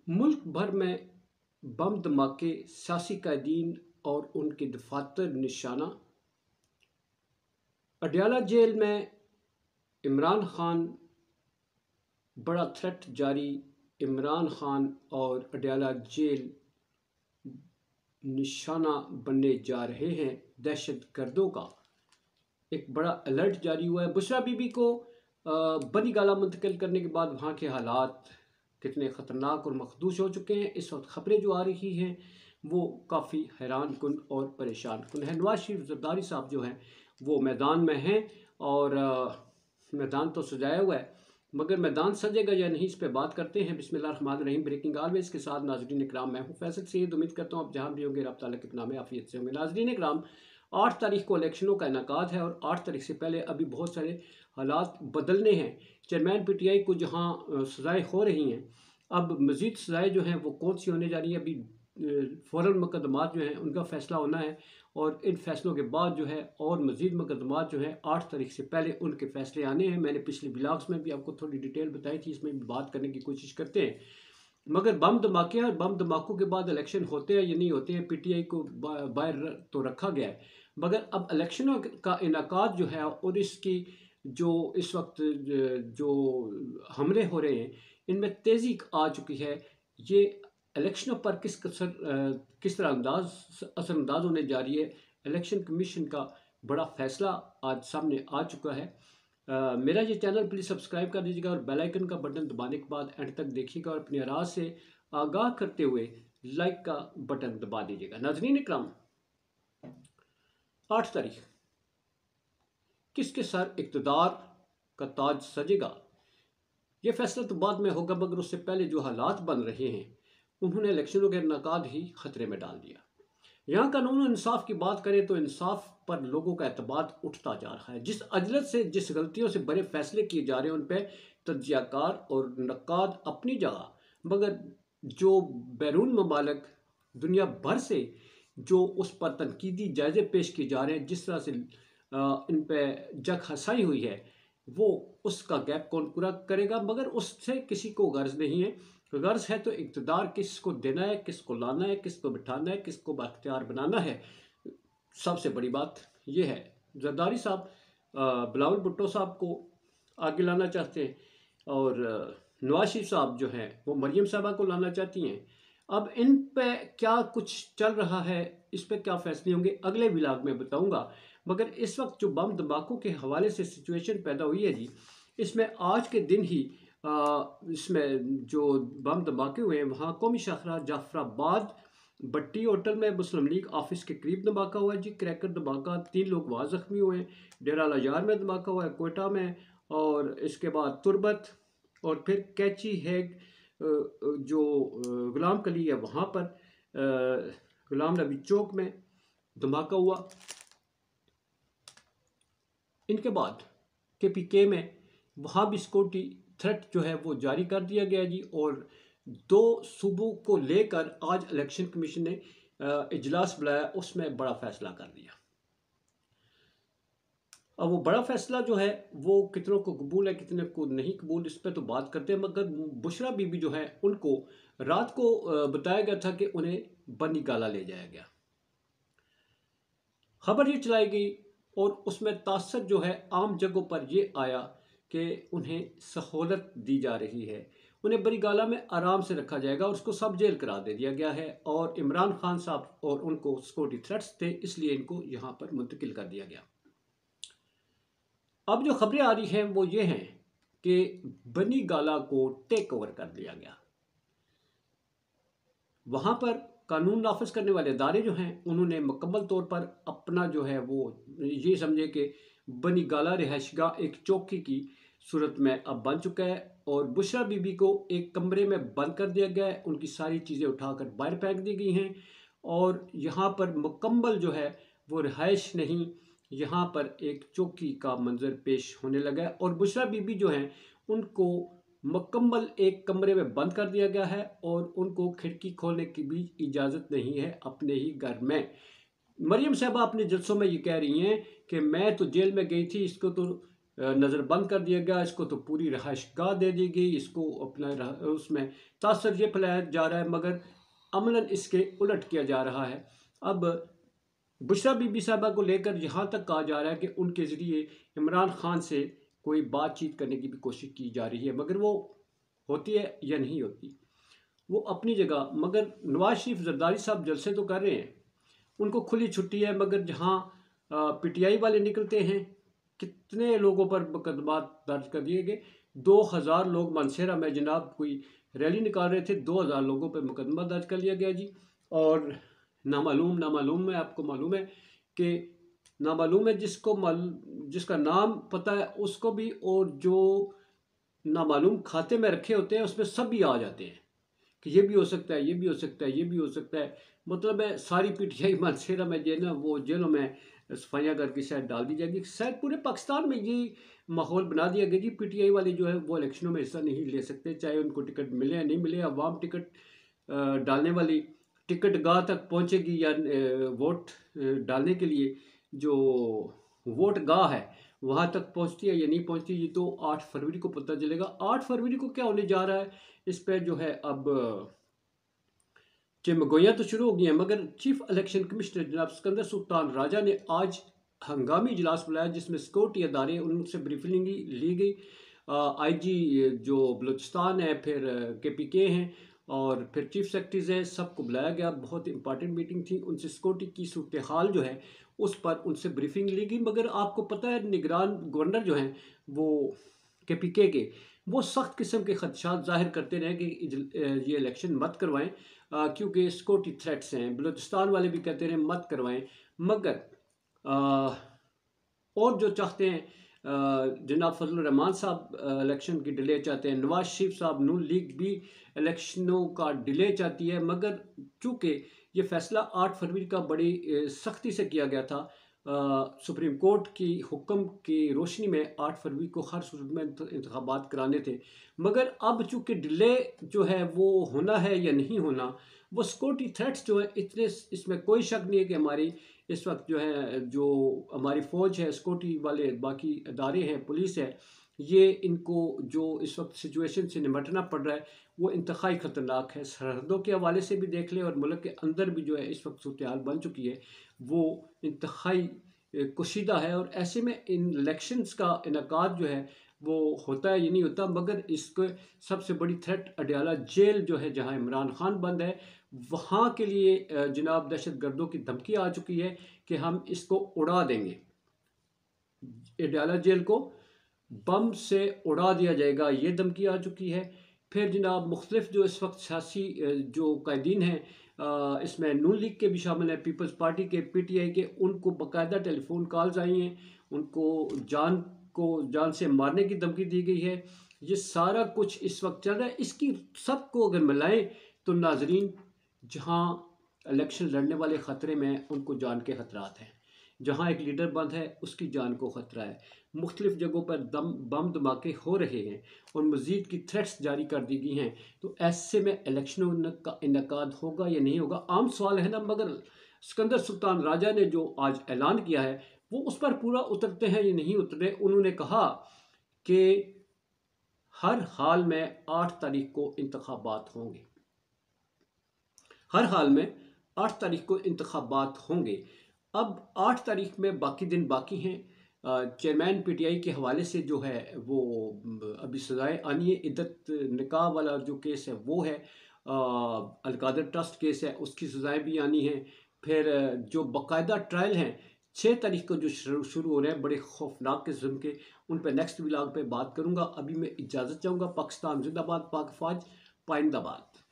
मुल्क भर में बम धमाके, सियासी कैदीन और उनके दफातर निशाना। अडयाला जेल में इमरान खान, बड़ा थ्रेट जारी। इमरान खान और अडयाला जेल निशाना बनने जा रहे हैं दहशत गर्दों का। एक बड़ा अलर्ट जारी हुआ है। बुशरा बीबी को बनी गाला मुंतकिल करने के बाद वहाँ के हालात कितने ख़तरनाक और मखदूश हो चुके हैं। इस वक्त ख़बरें जो आ रही हैं वो काफ़ी हैरान कुन और परेशान कुन है। नवाज शरीफ जरदारी साहब जो हैं वो मैदान में हैं और मैदान तो सजाया हुआ है, मगर मैदान सजेगा या नहीं इस पर बात करते हैं। बिस्मिल्लाहिर्रहमानिर्रहीम। ब्रेकिंग ऑलवेज के साथ नाज़रीन इकराम, मैं हूँ फैसल सैयद। उम्मीद करता हूँ आप जहाँ भी होंगे रब ताला के नाम आफियत से होंगे। नाज़रीन इकराम, 8 तारीख को इलेक्शनों का इनेकाद है और 8 तारीख से पहले अभी बहुत सारे हालात बदलने हैं। चेयरमैन पीटीआई को जहाँ सज़ाएँ हो रही हैं, अब मज़ीद सज़ाएँ जो हैं वो कौन सी होने जा रही है, अभी फ़ौरन मुकदमात जो हैं उनका फ़ैसला होना है और इन फैसलों के बाद जो है और मज़ीद मुकदमात जो है 8 तारीख से पहले उनके फ़ैसले आने हैं। मैंने पिछले ब्लॉग्स में भी आपको थोड़ी डिटेल बताई थी, इसमें भी बात करने की कोशिश करते हैं। मगर बम धमाके और बम धमाकों के बाद इलेक्शन होते हैं या नहीं होते हैं, पीटीआई को बाहर तो रखा गया है, मगर अब इलेक्शनों का इनेकाद जो है और इसकी जो इस वक्त जो हमले हो रहे हैं इनमें तेज़ी आ चुकी है। ये इलेक्शनों पर किस तरह असरअंदाज होने जा रही है। इलेक्शन कमीशन का बड़ा फैसला आज सामने आ चुका है। मेरा ये चैनल प्लीज़ सब्सक्राइब कर दीजिएगा और बेल आइकन का बटन दबाने के बाद एंड तक देखिएगा और अपनी आवाज़ से आगाह करते हुए लाइक का बटन दबा दीजिएगा। नाज़रीन इकराम, 8 तारीख किसके सर इक़्तिदार का ताज सजेगा, ये फैसला तो बाद में होगा, मगर उससे पहले जो हालात बन रहे हैं उन्होंने इलेक्शनों के इनेकाद ही खतरे में डाल दिया। यहाँ कानून और इंसाफ की बात करें तो इंसाफ पर लोगों का एतबार उठता जा रहा है। जिस अजलत से, जिस गलतियों से बड़े फैसले किए जा रहे हैं उन पर तज्जियाकार और नक्काद अपनी जगह, मगर जो बैरून ममालिक दुनिया भर से जो उस पर तनकीदी जायज़े पेश किए जा रहे हैं, जिस तरह से इन पर जग हंसाई हुई है, वो उसका गैप कौन पूरा करेगा। मगर उससे किसी को गर्ज नहीं है। गर्ज है तो इक़्तिदार किसको देना है, किसको लाना है, किसको बिठाना है, किसको बाख्तियार बनाना है। सबसे बड़ी बात यह है, जरदारी साहब बिलावल भुट्टो साहब को आगे लाना चाहते हैं और नवाज शरीफ साहब जो हैं वो मरियम साहबा को लाना चाहती हैं। अब इन पे क्या कुछ चल रहा है, इस पे क्या फैसले होंगे अगले व्लॉग में बताऊंगा। मगर इस वक्त जो बम धमाकों के हवाले से सिचुएशन पैदा हुई है जी, इसमें आज के दिन ही इसमें जो बम धमाके हुए हैं वहाँ कौमी शाखरा जाफराबाद भट्टी होटल में मुस्लिम लीग ऑफिस के करीब धमाका हुआ है जी, क्रैकर धमाका, 3 लोग वहाँ जख्मी हुए हैं। डेरा लाजार में धमाका हुआ है, कोयटा में, और इसके बाद तुरबत और फिर कैची हैग जो गुलाम कली है वहाँ पर गुलाम नबी चौक में धमाका हुआ। इनके बाद KPK में वहाँ भी सिक्योरिटी थ्रेट जो है वो जारी कर दिया गया जी, और 2 सूबों को लेकर आज इलेक्शन कमीशन ने इजलास बुलाया, उसमें बड़ा फैसला कर दिया। अब वो बड़ा फैसला जो है वो कितनों को कबूल है कितने को नहीं कबूल, इस पर तो बात करते हैं। मगर बुशरा बीबी जो है उनको रात को बताया गया था कि उन्हें बनी गाला ले जाया गया। खबर ये चलाई गई और उसमें तासर जो है आम जगहों पर ये आया कि उन्हें सहूलत दी जा रही है, उन्हें बरी गाला में आराम से रखा जाएगा और उसको सब जेल करार दे दिया गया है। और इमरान खान साहब और उनको सिक्योरिटी थ्रेट्स थे, इसलिए इनको यहाँ पर मुंतकिल कर दिया गया। अब जो खबरें आ रही हैं वो ये हैं कि बनी गाला को टेक ओवर कर लिया गया। वहाँ पर कानून नाफिज करने वाले इदारे जो हैं उन्होंने मुकम्मल तौर पर अपना जो है वो ये समझे कि बनी गाला रिहाइशगाह एक चौकी की सूरत में अब बन चुका है और बुशरा बीबी को एक कमरे में बंद कर दिया गया है। उनकी सारी चीज़ें उठाकर बाहर फेंक दी गई हैं और यहाँ पर मुकम्मल जो है वो रिहाइश नहीं, यहाँ पर एक चौकी का मंजर पेश होने लगा है। और बुशरा बीबी जो हैं उनको मुकम्मल एक कमरे में बंद कर दिया गया है और उनको खिड़की खोलने की भी इजाज़त नहीं है अपने ही घर में। मरियम साहबा अपने जलसों में ये कह रही हैं कि मैं तो जेल में गई थी, इसको तो نظر بند کر دیا گیا، اس کو تو پوری رہائش گاہ دے دی گئی، اس کو اپنا اس میں تاثر یہ پھیلایا جا رہا ہے، مگر عملاً اس کے الٹ کیا جا رہا ہے۔ اب بشریٰ بی بی صاحبہ کو لے کر یہاں تک کہا جا رہا ہے کہ ان کے ذریعے عمران خان سے کوئی بات چیت کرنے کی بھی کوشش کی جا رہی ہے، مگر وہ ہوتی ہے یا نہیں ہوتی، وہ اپنی جگہ۔ مگر نواز شریف زرداری صاحب جلسے تو کر رہے ہیں، ان کو کھلی چھٹی ہے، مگر جہاں پی ٹی آئی والے نکلتے ہیں، کتنے لوگوں پر مقدمات درج کر دیے گئے۔ 2000 لوگ مانسہرہ میں جناب کوئی ریلی نکال رہے تھے، 2000 لوگوں پر مقدمہ درج کر لیا گیا جی۔ اور نامعلوم ہے، آپ کو معلوم ہے کہ نامعلوم ہے، جس کا نام پتہ ہے اس کو بھی، اور جو نامعلوم کھاتے میں رکھے ہوتے ہیں اس میں سب بھی آ جاتے ہیں کہ یہ بھی ہو سکتا ہے، یہ بھی ہو سکتا ہے، یہ بھی ہو سکتا ہے۔ مطلب ہے ساری پی ٹی آئی مانسہرہ میں جو ہے نا، وہ جیلوں میں صفائیاں کر کے شاید ڈال دی جائے گی۔ شاید پورے پاکستان میں یہ ماحول بنا دیا گیا جی، پی ٹی آئی والے جو ہے وہ الیکشنوں میں حصہ نہیں لے سکتے، چاہے ان کو ٹکٹ ملے یا نہیں ملے۔ عوام ٹکٹ ڈالنے والی ٹکٹ گاہ تک پہنچے گی، یا ووٹ ڈالنے کے لیے جو ووٹ گاہ ہے وہاں تک پہنچتی ہے یا نہیں پہنچتی، یہ تو 8 فروری کو پتہ چلے گا۔ 8 فروری کو کیا ہونے جا رہا ہے، اس پہ جو ہے اب چمگویاں تو شروع ہو گئی ہیں، مگر چیف الیکشن کمشنر جناب سکندر سلطان راجہ نے آج ہنگامی اجلاس بلایا، جس میں سیکورٹی ادارے ان سے بریفنگ لی گئی۔ آئی جی جو بلوچستان ہے، پھر کے پی کے ہیں، اور پھر چیف سیکرٹریز ہیں، سب کو بلایا گیا۔ بہت امپارٹنٹ میٹنگ تھی، ان سے سیکورٹی کی صورتحال جو ہے اس پر ان سے بریفنگ لی گئی۔ مگر آپ کو پتہ ہے نگران گورنر جو ہیں وہ کے پی کے وہ سخت قسم کے خدشات ظاہر کرتے رہے کہ یہ الیکشن مت کروائیں، کیونکہ سیکورٹی تھریٹس ہیں۔ بلوچستان والے بھی کہتے رہے مت کروائیں، مگر اور جو چاہتے ہیں جناب فضل الرحمان صاحب الیکشن کی ڈیلے چاہتے ہیں، نواز شریف صاحب نون لیگ بھی الیکشنوں کا ڈیلے چاہتی ہے، مگر چونکہ یہ فیصلہ 8 فروری کا بڑی سختی سے کیا گیا تھا، سپریم کورٹ کی حکم کی روشنی میں 8 فروری کو ہر صورت میں انتخابات کرانے تھے، مگر اب چونکہ ڈیلے جو ہے وہ ہونا ہے یا نہیں ہونا، وہ سیکورٹی تھریٹس جو ہیں اتنے، اس میں کوئی شک نہیں ہے کہ ہماری اس وقت جو ہے، جو ہماری فوج ہے، سیکورٹی والے باقی ادارے ہیں، پولیس ہے، یہ ان کو جو اس وقت سچویشن سے نمٹنا پڑ رہا ہے وہ انتہائی خطرناک ہے۔ سرحدوں کے حوالے سے بھی دیکھ لیں، اور ملک کے اندر بھی جو ہے اس وقت صورتحال بن چکی ہے، وہ انتہائی کشیدہ ہے۔ اور ایسے میں ان الیکشنز کا انعقاد جو ہے وہ ہوتا ہے یا نہیں ہوتا، مگر اس کو سب سے بڑی تھریٹ اڈیالہ جیل جو ہے جہاں عمران خان بند ہے، وہاں کے لیے جناب دہشت گردوں کی دھمکی آ چکی ہے کہ ہم اس کو اڑا دیں گے، اڈیالہ جیل کو بم سے اڑا دیا جائے گا، یہ دھمکی آ چکی ہے۔ پھر جناب مختلف جو اس وقت سیاسی جو قائدین ہیں، اس میں نون لیگ کے بھی شامل ہیں، پیپلز پارٹی کے، پی ٹی آئی کے، ان کو باقاعدہ ٹیلی فون کالز آئی ہیں، ان کو جان سے مارنے کی دھمکی دی گئی ہے۔ یہ سارا کچھ اس وقت چل رہا ہے، اس کی سب کو اگر ملائیں تو ناظرین، جہاں الیکشن لڑنے والے خطرے میں ان کو جان کے خطرات ہیں، جہاں ایک لیڈر بند ہے اس کی جان کو خطرہ ہے، مختلف جگہوں پر بم دھماکے ہو رہے ہیں، اور مزید کی تھریٹس جاری کر دی گئی ہیں، تو ایسے میں الیکشنوں کا انعقاد ہوگا یا نہیں ہوگا، عام سوال ہے نا۔ مگر سکندر سلطان راجہ نے جو آج اعلان کیا ہے وہ اس پر پورا اترتے ہیں یا نہیں اترے۔ انہوں نے کہا کہ ہر حال میں 8 تاریخ کو انتخابات ہوں گے، ہر حال میں 8 تاریخ کو انتخابات ہوں گے۔ اب 8 تاریخ میں باقی دن باقی ہیں۔ چیئرمین پی ٹی آئی کے حوالے سے جو ہے وہ ابھی سزائے آنی ہے، عدت نکاح والا جو کیس ہے وہ ہے، القادر ٹرسٹ کیس ہے، اس کی سزائیں بھی آنی ہیں۔ پھر جو باقاعدہ ٹرائل ہیں 6 تاریخ کو جو شروع ہو رہے ہیں، بڑے خوفناک قسم کے، ان پہ نیکسٹ ولاگ پہ بات کروں گا۔ ابھی میں اجازت چاہوں گا۔ پاکستان زندہ باد، پاک فوج پائندہ باد۔